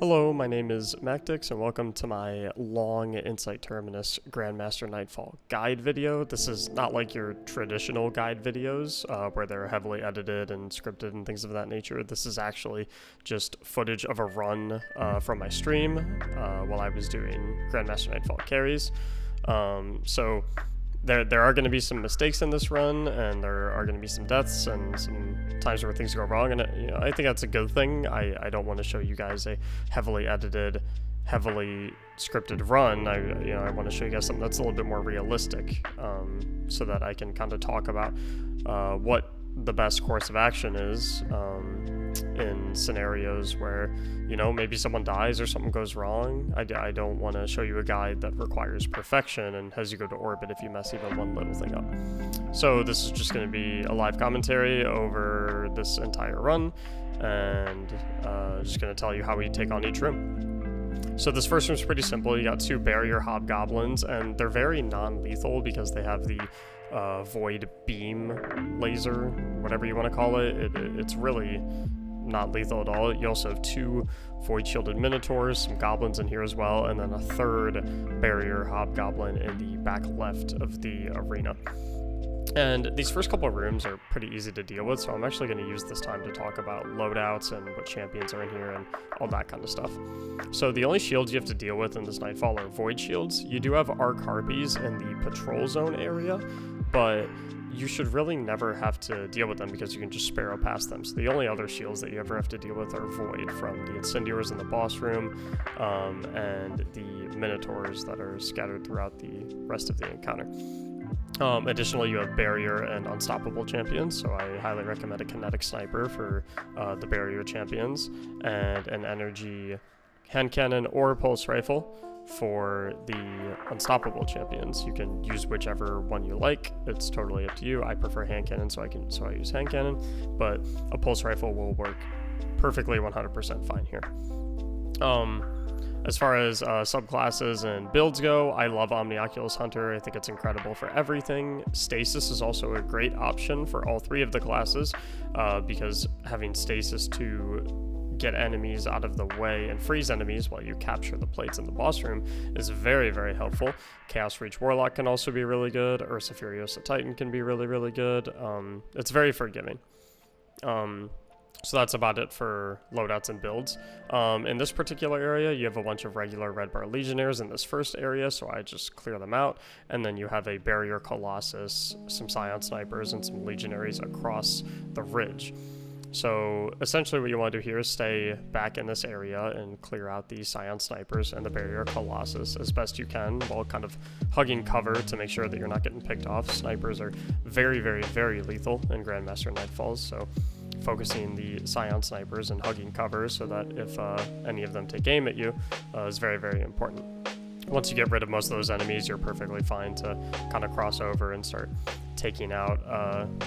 Hello, my name is Mactics, and welcome to my long Insight Terminus Grandmaster Nightfall guide video. This is not like your traditional guide videos, where they're heavily edited and scripted and things of that nature. This is actually just footage of a run from my stream while I was doing Grandmaster Nightfall carries. So there are going to be some mistakes in this run, and there are going to be some deaths and some times where things go wrong, and I think that's a good thing. I don't want to show you guys a heavily edited, heavily scripted run. I want to show you guys something that's a little bit more realistic, so that I can kind of talk about what the best course of action is in scenarios where maybe someone dies or something goes wrong. I don't want to show you a guide that requires perfection and has you go to orbit if you mess even one little thing up. So this is just going to be a live commentary over this entire run, and just going to tell you how we take on each room. So this first room's pretty simple. You got two barrier hobgoblins, and they're very non-lethal because they have the void beam laser, whatever you want to call it. It's really not lethal at all. You also have two void shielded minotaurs, some goblins in here as well, and then a third barrier hobgoblin in the back left of the arena. And these first couple of rooms are pretty easy to deal with, so I'm actually going to use this time to talk about loadouts and what champions are in here and all that kind of stuff. So the only shields you have to deal with in this Nightfall are void shields. You do have arc harpies in the patrol zone area, but you should really never have to deal with them because you can just sparrow past them. So the only other shields that you ever have to deal with are void from the incendiaries in the boss room, and the minotaurs that are scattered throughout the rest of the encounter. Additionally, you have barrier and unstoppable champions, so I highly recommend a kinetic sniper for the barrier champions, and an energy hand cannon or pulse rifle for the unstoppable champions. You can use whichever one you like. It's totally up to you. I prefer hand cannon, so I use hand cannon, but a pulse rifle will work perfectly 100% fine here. As far as subclasses and builds go, I love Omnioculus Hunter. I think it's incredible for everything. Stasis is also a great option for all three of the classes, because having stasis to get enemies out of the way and freeze enemies while you capture the plates in the boss room is very, very helpful. Chaos Reach Warlock can also be really good. Ursa Furiosa Titan can be really, really good. It's very forgiving. So that's about it for loadouts and builds. In this particular area, you have a bunch of regular Red Bar Legionnaires in this first area, so I just clear them out. And then you have a Barrier Colossus, some Scion Snipers, and some Legionaries across the ridge. So essentially what you want to do here is stay back in this area and clear out the Scion Snipers and the Barrier Colossus as best you can while kind of hugging cover to make sure that you're not getting picked off. Snipers are very, very, very lethal in Grandmaster Nightfalls, so focusing the Scion Snipers and hugging cover so that if any of them take aim at you is very, very important. Once you get rid of most of those enemies, you're perfectly fine to kind of cross over and start taking out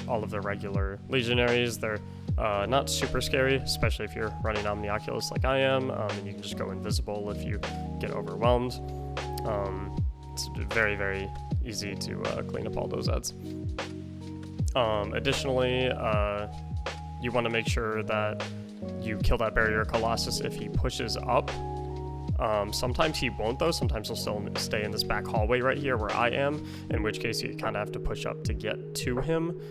all of the regular Legionaries. They're not super scary, especially if you're running Omnioculus like I am, and you can just go invisible if you get overwhelmed. It's very, very easy to clean up all those ads. Additionally, you want to make sure that you kill that Barrier Colossus if he pushes up. Sometimes he won't though, sometimes he'll still stay in this back hallway right here where I am, in which case you kind of have to push up to get to him.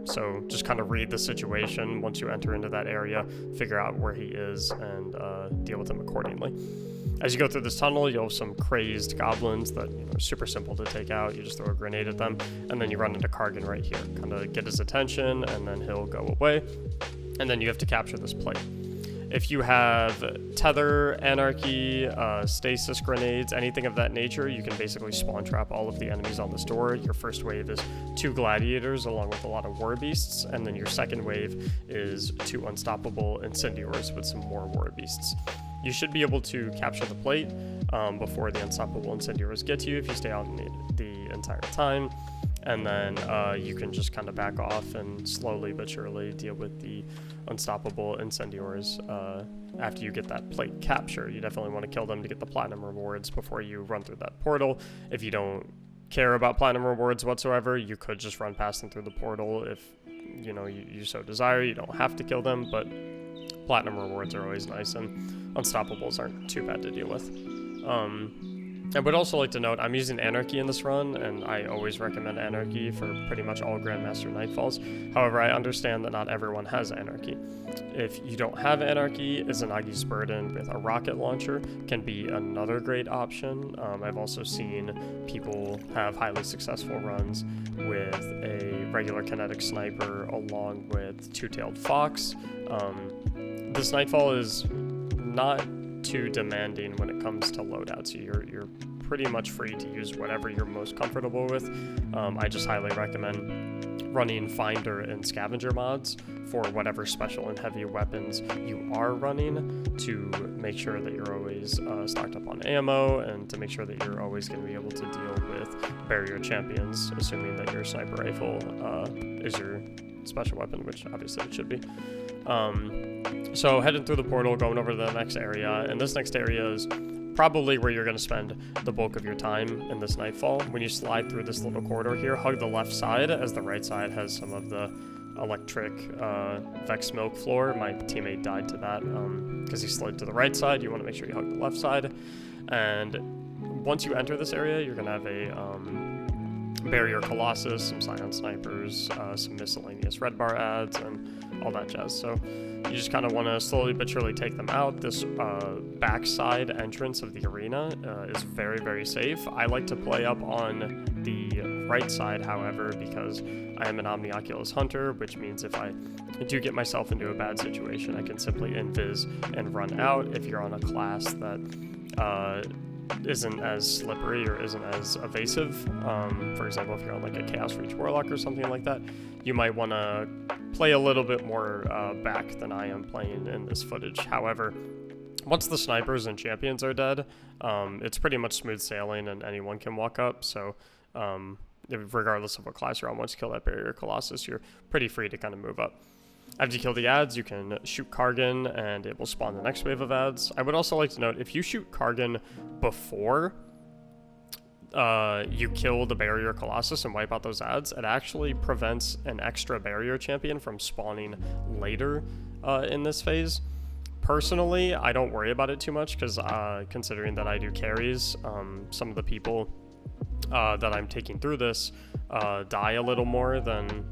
So just kind of read the situation once you enter into that area, figure out where he is, and deal with him accordingly. As you go through this tunnel, you'll have some crazed goblins that are super simple to take out. You just throw a grenade at them, and then you run into Kargan right here. Kind of get his attention, and then he'll go away. And then you have to capture this plate. If you have tether, anarchy, stasis grenades, anything of that nature, you can basically spawn trap all of the enemies on this door. Your first wave is 2 gladiators along with a lot of war beasts, and then your second wave is 2 unstoppable incendiaries with some more war beasts. You should be able to capture the plate before the unstoppable incendiaries get to you if you stay out the entire time. And then you can just kind of back off and slowly but surely deal with the unstoppable incendiaries after you get that plate capture. You definitely want to kill them to get the platinum rewards before you run through that portal. If you don't care about platinum rewards whatsoever, you could just run past them through the portal if you so desire. You don't have to kill them, but platinum rewards are always nice, and unstoppables aren't too bad to deal with. I would also like to note, I'm using Anarchy in this run, and I always recommend Anarchy for pretty much all Grandmaster Nightfalls. However, I understand that not everyone has Anarchy. If you don't have Anarchy, Izanagi's Burden with a rocket launcher can be another great option. I've also seen people have highly successful runs with a regular kinetic sniper along with two-tailed fox. This Nightfall is not too demanding when it comes to loadouts. You're pretty much free to use whatever you're most comfortable with. I just highly recommend running Finder and Scavenger mods for whatever special and heavy weapons you are running to make sure that you're always stocked up on ammo, and to make sure that you're always going to be able to deal with barrier champions, assuming that your sniper rifle is your special weapon, which obviously it should be. So heading through the portal, going over to the next area, and this next area is probably where you're going to spend the bulk of your time in this Nightfall. When you slide through this little corridor here, hug the left side, as the right side has some of the electric Vex Milk floor. My teammate died to that because he slid to the right side. You want to make sure you hug the left side. And once you enter this area, you're going to have a Barrier Colossus, some Scion Snipers, some miscellaneous red bar ads, and all that jazz. So you just kind of want to slowly but surely take them out. This backside entrance of the arena is very, very safe. I like to play up on the right side, however, because I am an Omnioculus Hunter, which means if I do get myself into a bad situation, I can simply invis and run out. If you're on a class that isn't as slippery or isn't as evasive, for example, if you're on like a Chaos Reach Warlock or something like that, you might want to play a little bit more back than I am playing in this footage. However, once the snipers and champions are dead, it's pretty much smooth sailing and anyone can walk up. So regardless of what class you're on, once you kill that Barrier Colossus, you're pretty free to kind of move up. After you kill the ads, you can shoot Kargan, and it will spawn the next wave of ads. I would also like to note, if you shoot Kargan before you kill the Barrier Colossus and wipe out those ads, it actually prevents an extra barrier champion from spawning later in this phase. Personally, I don't worry about it too much, because considering that I do carries, some of the people that I'm taking through this die a little more than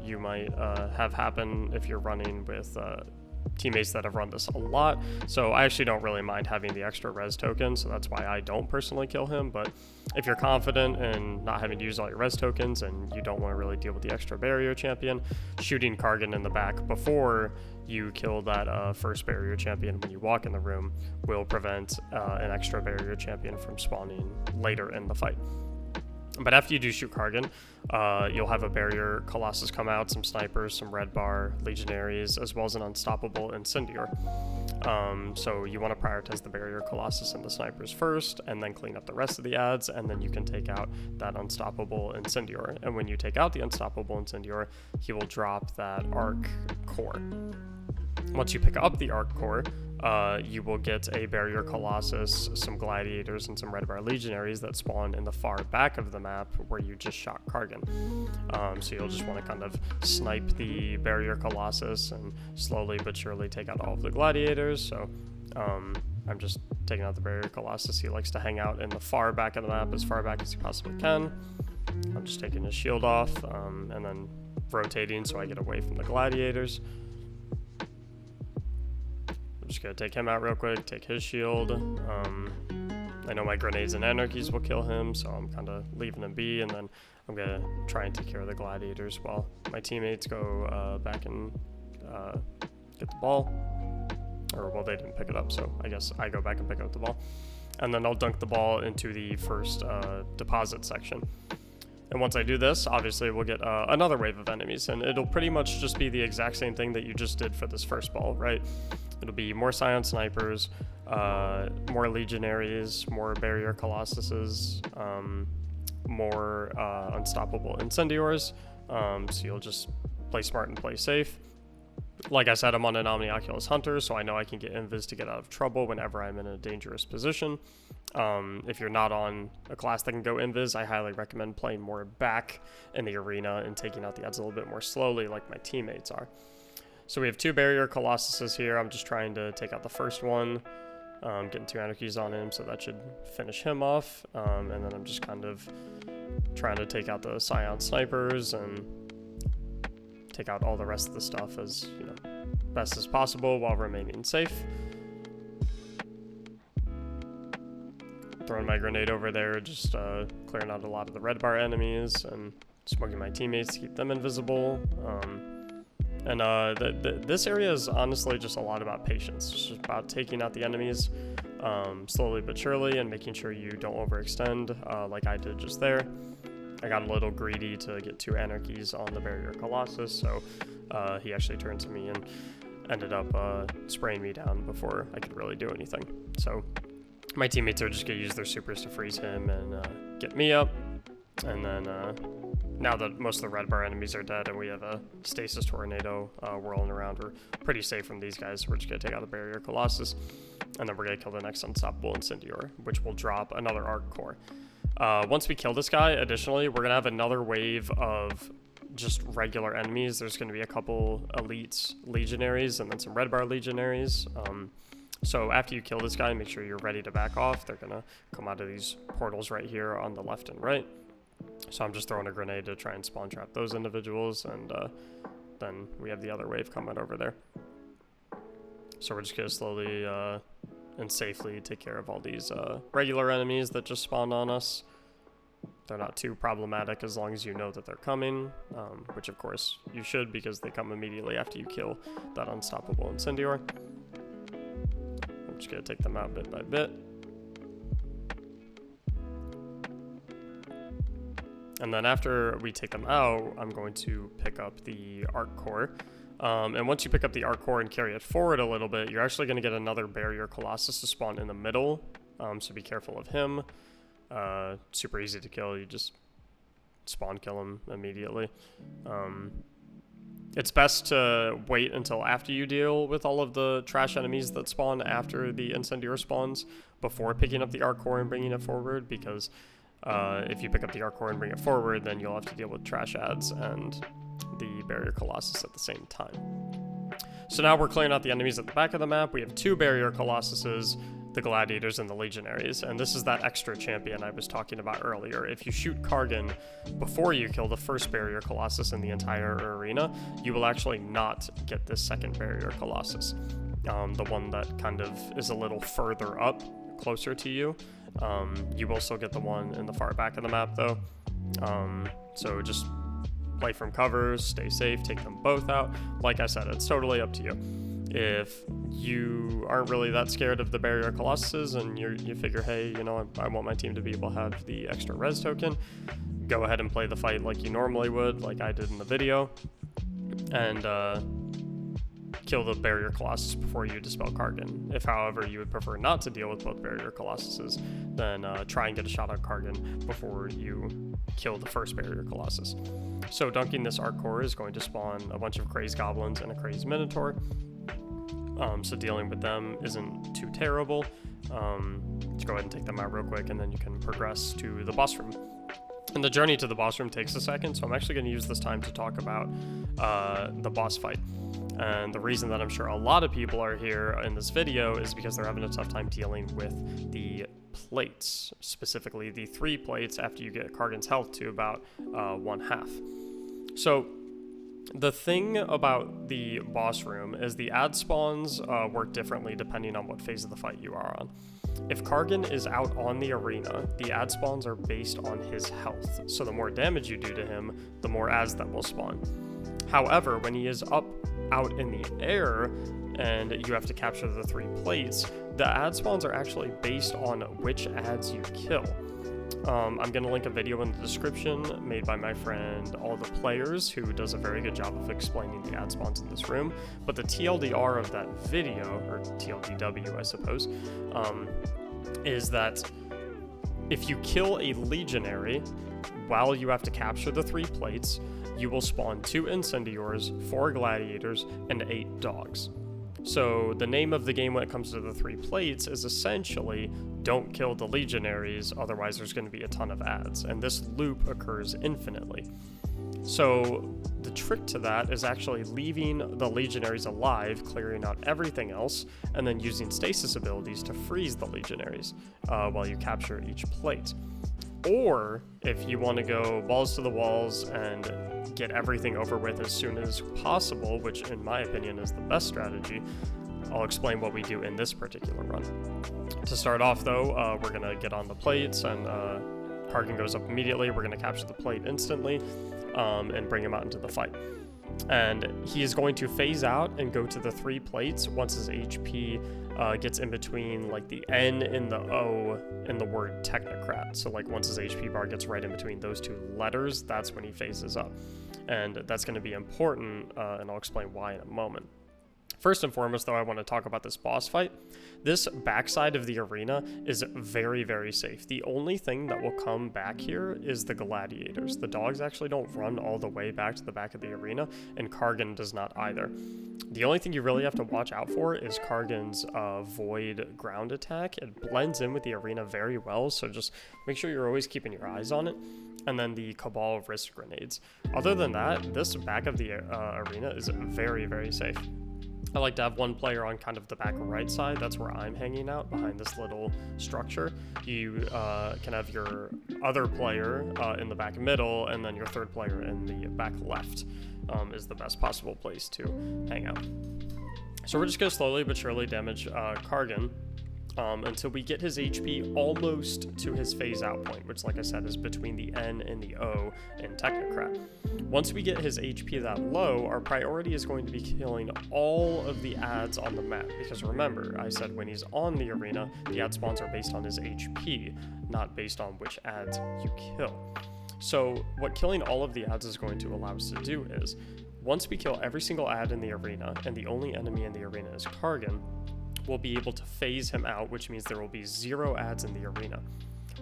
you might have happen if you're running with teammates that have run this a lot. So I actually don't really mind having the extra res token, so that's why I don't personally kill him. But if you're confident in not having to use all your res tokens and you don't want to really deal with the extra barrier champion, shooting Kargan in the back before you kill that first barrier champion when you walk in the room will prevent an extra barrier champion from spawning later in the fight. But after you do shoot Kargan, you'll have a Barrier Colossus come out, some snipers, some red bar legionaries, as well as an unstoppable Incendior. So you want to prioritize the Barrier Colossus and the snipers first, and then clean up the rest of the ads, and then you can take out that unstoppable Incendior. And when you take out the unstoppable Incendior, he will drop that Arc Core. Once you pick up the Arc Core, you will get a Barrier Colossus, some Gladiators, and some Red Bar Legionaries that spawn in the far back of the map where you just shot Kargan. So you'll just want to kind of snipe the Barrier Colossus and slowly but surely take out all of the Gladiators. So I'm just taking out the Barrier Colossus. He likes to hang out in the far back of the map, as far back as he possibly can. I'm just taking his shield off and then rotating so I get away from the Gladiators. Just gonna take him out real quick, take his shield. I know my grenades and anarchies will kill him, so I'm kind of leaving him be, and then I'm gonna try and take care of the Gladiators while my teammates go back and get the ball. Or, well, they didn't pick it up, so I guess I go back and pick up the ball. And then I'll dunk the ball into the first deposit section. And once I do this, obviously we'll get another wave of enemies, and it'll pretty much just be the exact same thing that you just did for this first ball, right? It'll be more Scion Snipers, more Legionaries, more Barrier Colossuses, more Unstoppable Incendiors, so you'll just play smart and play safe. Like I said, I'm on an Omnioculus Hunter, so I know I can get invis to get out of trouble whenever I'm in a dangerous position. If you're not on a class that can go invis, I highly recommend playing more back in the arena and taking out the ads a little bit more slowly like my teammates are. So we have 2 barrier colossuses here. I'm just trying to take out the first one, getting 2 anarchies on him, so that should finish him off. And then I'm just kind of trying to take out the Scion snipers and take out all the rest of the stuff as, you know, best as possible while remaining safe. Throwing my grenade over there, just clearing out a lot of the red bar enemies and smoking my teammates to keep them invisible. This area is honestly just a lot about patience. It's just about taking out the enemies slowly but surely and making sure you don't overextend like I did just there. I got a little greedy to get 2 anarchies on the barrier colossus, so he actually turned to me and ended up spraying me down before I could really do anything. So my teammates are just going to use their supers to freeze him and get me up. And then now that most of the red bar enemies are dead and we have a stasis tornado whirling around, we're pretty safe from these guys. We're just going to take out the barrier colossus, and then we're going to kill the next unstoppable incendior, which will drop another arc core. Once we kill this guy, additionally, we're going to have another wave of just regular enemies. There's going to be a couple elite legionaries and then some red bar legionaries. So after you kill this guy, make sure you're ready to back off. They're going to come out of these portals right here on the left and right. So I'm just throwing a grenade to try and spawn trap those individuals, and then we have the other wave coming over there. So we're just going to slowly and safely take care of all these regular enemies that just spawned on us. They're not too problematic as long as you know that they're coming, which of course you should, because they come immediately after you kill that unstoppable incendior. I'm just going to take them out bit by bit. And then after we take them out, I'm going to pick up the arc core. And once you pick up the arc core and carry it forward a little bit, you're actually going to get another barrier colossus to spawn in the middle. So be careful of him. Super easy to kill. You just spawn kill him immediately. It's best to wait until after you deal with all of the trash enemies that spawn after the incendior spawns before picking up the arc core and bringing it forward, because if you pick up the arc core and bring it forward, then you'll have to deal with trash ads and the barrier colossus at the same time. So now we're clearing out the enemies at the back of the map. We have 2 barrier colossuses, the gladiators and the legionaries, and this is that extra champion I was talking about earlier. If you shoot Kargan before you kill the first barrier colossus in the entire arena, you will actually not get this second barrier colossus, the one that kind of is a little further up, closer to you. You will still get the one in the far back of the map though. So just play from covers, stay safe, take them both out. Like I said, it's totally up to you. If you aren't really that scared of the barrier colossuses and you figure, hey, you know, I want my team to be able to have the extra res token, go ahead and play the fight like you normally would, like I did in the video, and kill the barrier colossus before you dispel Kargan. If, however, you would prefer not to deal with both barrier colossuses, then try and get a shot on Kargan before you kill the first barrier colossus. So dunking this arc core is going to spawn a bunch of crazed goblins and a crazed minotaur. So dealing with them isn't too terrible. Let's go ahead and take them out real quick, and then you can progress to the boss room. And the journey to the boss room takes a second, so I'm actually going to use this time to talk about the boss fight. And the reason that I'm sure a lot of people are here in this video is because they're having a tough time dealing with the plates, specifically the 3 plates after you get Kargan's health to about 1/2. So the thing about the boss room is the ad spawns work differently depending on what phase of the fight you are on. If Kargan is out on the arena, the ad spawns are based on his health, so the more damage you do to him, the more ads that will spawn. However, when he is up out in the air and you have to capture the 3 plates, the ad spawns are actually based on which ads you kill. I'm going to link a video in the description made by my friend All the Players, who does a very good job of explaining the ad spawns in this room. But the TLDR of that video, or TLDW I suppose, is that if you kill a legionary while you have to capture the 3 plates, you will spawn 2 incendiors, 4 gladiators, and 8 dogs. So the name of the game when it comes to the 3 plates is essentially don't kill the legionaries, otherwise there's going to be a ton of ads, and this loop occurs infinitely. So the trick to that is actually leaving the legionaries alive, clearing out everything else, and then using stasis abilities to freeze the legionaries while you capture each plate. Or if you want to go balls to the walls and get everything over with as soon as possible, which in my opinion is the best strategy, I'll explain what we do in this particular run. To start off though, we're going to get on the plates, and Kargan goes up immediately. We're going to capture the plate instantly and bring him out into the fight. And he is going to phase out and go to the 3 plates once his HP gets in between like the N and the O in the word technocrat. So like once his HP bar gets right in between those 2 letters, that's when he phases up. And that's going to be important, and I'll explain why in a moment. First and foremost, though, I want to talk about this boss fight. This backside of the arena is very, very safe. The only thing that will come back here is the gladiators. The dogs actually don't run all the way back to the back of the arena, and Kargan does not either. The only thing you really have to watch out for is Kargan's void ground attack. It blends in with the arena very well, so just make sure you're always keeping your eyes on it. And then the Cabal wrist grenades. Other than that, this back of the arena is very, very safe. I like to have one player on kind of the back right side. That's where I'm hanging out, behind this little structure. You can have your other player in the back middle, and then your third player in the back left is the best possible place to hang out. So we're just going to slowly but surely damage Kargan until we get his HP almost to his phase out point, which, like I said, is between the N and the O in Technocrat. Once we get his HP that low, our priority is going to be killing all of the ads on the map, because remember, I said when he's on the arena, the ad spawns are based on his HP, not based on which ads you kill. So what killing all of the ads is going to allow us to do is, once we kill every single ad in the arena, and the only enemy in the arena is Kargan, we'll be able to phase him out, which means there will be 0 ads in the arena.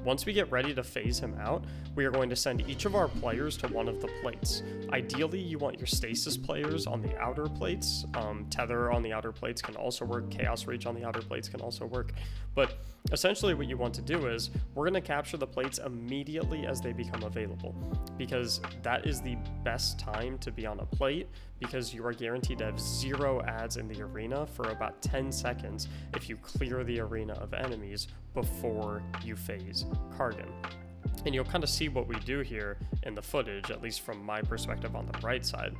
Once we get ready to phase him out, we are going to send each of our players to one of the plates. Ideally, you want your stasis players on the outer plates. Tether on the outer plates can also work. Chaos Reach on the outer plates can also work. But essentially what you want to do is, we're going to capture the plates immediately as they become available, because that is the best time to be on a plate, because you are guaranteed to have 0 ads in the arena for about 10 seconds if you clear the arena of enemies before you phase Kargan. And you'll kind of see what we do here in the footage, at least from my perspective on the right side.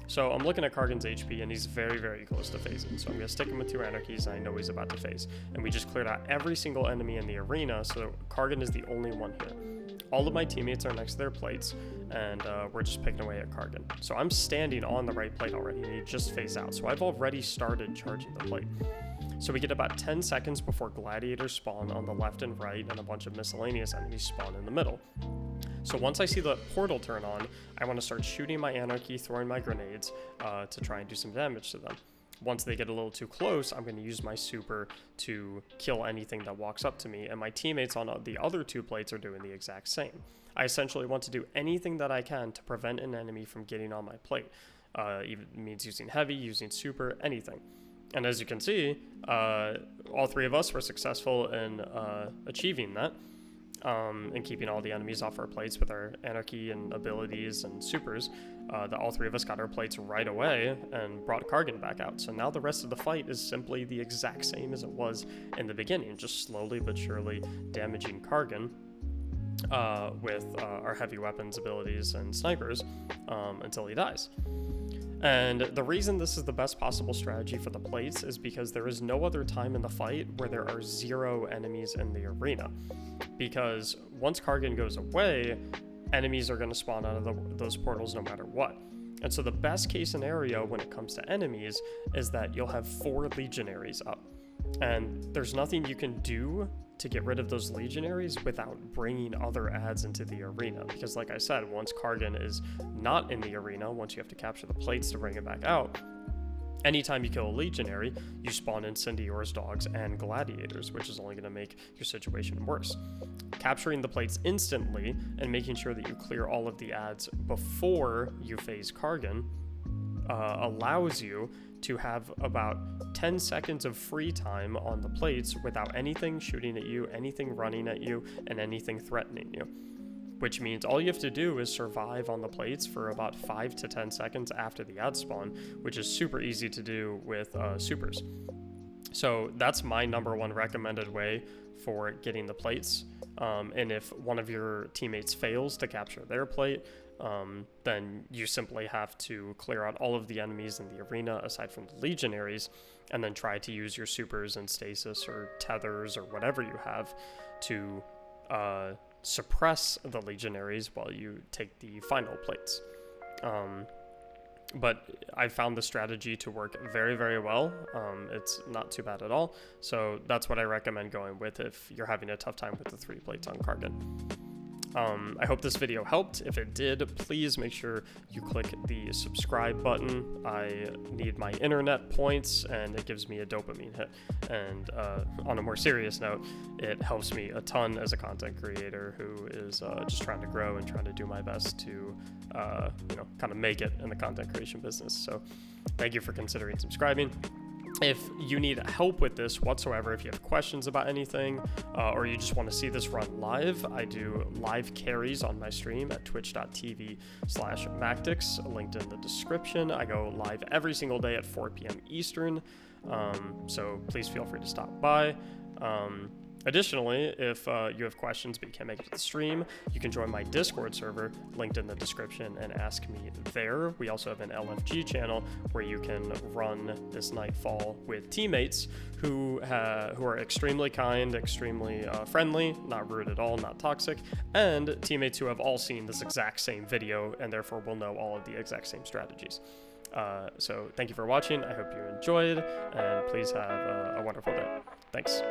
So I'm looking at Kargan's HP, and he's very, very close to phasing. So I'm going to stick him with 2 anarchies, and I know he's about to phase. And we just cleared out every single enemy in the arena, so Kargan is the only one here. All of my teammates are next to their plates, and we're just picking away at Kargan. So I'm standing on the right plate already, and he just phased out. So I've already started charging the plate. So we get about 10 seconds before gladiators spawn on the left and right, and a bunch of miscellaneous enemies spawn in the middle. So once I see the portal turn on, I want to start shooting my anarchy, throwing my grenades to try and do some damage to them. Once they get a little too close, I'm going to use my super to kill anything that walks up to me, and my teammates on the other 2 plates are doing the exact same. I essentially want to do anything that I can to prevent an enemy from getting on my plate. Even means using heavy, using super, anything. And as you can see, all 3 of us were successful in achieving that. And keeping all the enemies off our plates with our anarchy and abilities and supers, that all 3 of us got our plates right away and brought Kargan back out. So now the rest of the fight is simply the exact same as it was in the beginning, just slowly but surely damaging Kargan with our heavy weapons abilities and snipers until he dies. And the reason this is the best possible strategy for the plates is because there is no other time in the fight where there are 0 enemies in the arena. Because once Kargan goes away, enemies are going to spawn out of those portals no matter what. And so the best case scenario when it comes to enemies is that you'll have 4 legionaries up. And there's nothing you can do to get rid of those legionaries without bringing other ads into the arena, because like I said, once Kargan is not in the arena, once you have to capture the plates to bring it back out, anytime you kill a legionary, you spawn Incendior's dogs and gladiators, which is only going to make your situation worse. Capturing the plates instantly and making sure that you clear all of the ads before you phase Kargan allows you to have about 10 seconds of free time on the plates without anything shooting at you, anything running at you, and anything threatening you. which means all you have to do is survive on the plates for about 5 to 10 seconds after the ad spawn, which is super easy to do with supers. So that's my number one recommended way for getting the plates. And if one of your teammates fails to capture their plate, then you simply have to clear out all of the enemies in the arena aside from the legionaries, and then try to use your supers and stasis or tethers or whatever you have to suppress the legionaries while you take the final plates. But I found the strategy to work very, very well. It's not too bad at all. So that's what I recommend going with if you're having a tough time with the 3 plates on Kargan. I hope this video helped. If it did, please make sure you click the subscribe button. I need my internet points, and it gives me a dopamine hit. And on a more serious note, it helps me a ton as a content creator who is just trying to grow and trying to do my best to, kind of make it in the content creation business. So thank you for considering subscribing. If you need help with this whatsoever, if you have questions about anything, or you just want to see this run live, I do live carries on my stream at twitch.tv/Mactics, linked in the description. I go live every single day at 4 p.m. Eastern, so please feel free to stop by. Additionally, if you have questions but you can't make it to the stream, you can join my Discord server, linked in the description, and ask me there. We also have an LFG channel where you can run this Nightfall with teammates who are extremely kind, extremely friendly, not rude at all, not toxic, and teammates who have all seen this exact same video and therefore will know all of the exact same strategies. So thank you for watching. I hope you enjoyed, and please have a wonderful day. Thanks.